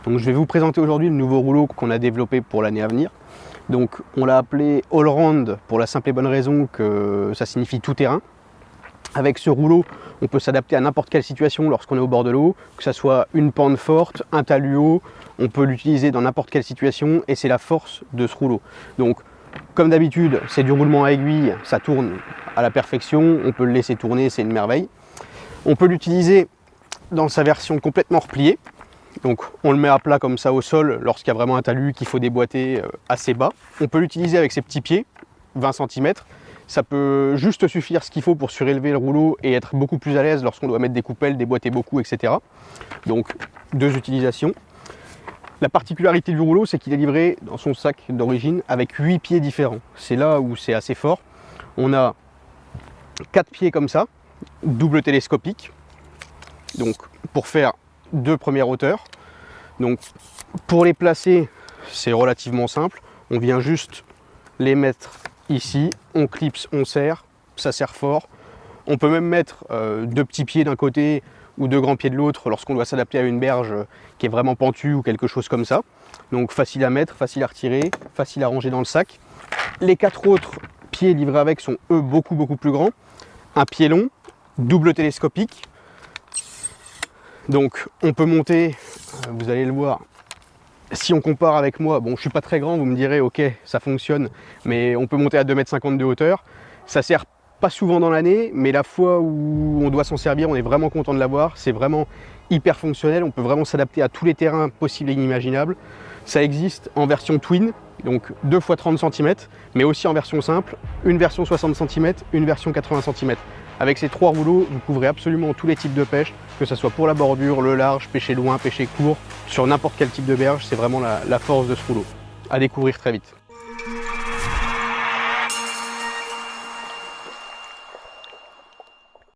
Donc je vais vous présenter aujourd'hui le nouveau rouleau qu'on a développé pour l'année à venir. Donc on l'a appelé All Round pour la simple et bonne raison que ça signifie tout terrain. Avec ce rouleau, on peut s'adapter à n'importe quelle situation lorsqu'on est au bord de l'eau, que ce soit une pente forte, un talus haut, on peut l'utiliser dans n'importe quelle situation et c'est la force de ce rouleau. Donc comme d'habitude, c'est du roulement à aiguille, ça tourne à la perfection, on peut le laisser tourner, c'est une merveille. On peut l'utiliser dans sa version complètement repliée. Donc on le met à plat comme ça au sol lorsqu'il y a vraiment un talus qu'il faut déboîter assez bas. On peut l'utiliser avec ses petits pieds, 20 cm. Ça peut juste suffire ce qu'il faut pour surélever le rouleau et être beaucoup plus à l'aise lorsqu'on doit mettre des coupelles, déboîter beaucoup, etc. Donc deux utilisations. La particularité du rouleau, c'est qu'il est livré dans son sac d'origine avec 8 pieds différents. C'est là où c'est assez fort. On a 4 pieds comme ça, double télescopique. Donc pour faire deux premières hauteurs. Donc pour les placer, c'est relativement simple. On vient juste les mettre ici, on clipse, on serre, ça serre fort. On peut même mettre deux petits pieds d'un côté ou deux grands pieds de l'autre lorsqu'on doit s'adapter à une berge qui est vraiment pentue ou quelque chose comme ça. Donc facile à mettre, facile à retirer, facile à ranger dans le sac. Les 4 autres pieds livrés avec sont eux beaucoup plus grands. Un pied long, double télescopique. Donc on peut monter, vous allez le voir, si on compare avec moi, bon je suis pas très grand, vous me direz ok ça fonctionne, mais on peut monter à 2,50 m de hauteur. Ça sert pas souvent dans l'année, mais la fois où on doit s'en servir, on est vraiment content de l'avoir. C'est vraiment hyper fonctionnel, on peut vraiment s'adapter à tous les terrains possibles et inimaginables. Ça existe en version twin, donc 2 x 30 cm, mais aussi en version simple, une version 60 cm, une version 80 cm. Avec ces 3 rouleaux, vous couvrez absolument tous les types de pêche, que ce soit pour la bordure, le large, pêcher loin, pêcher court, sur n'importe quel type de berge. C'est vraiment la force de ce rouleau. À découvrir très vite.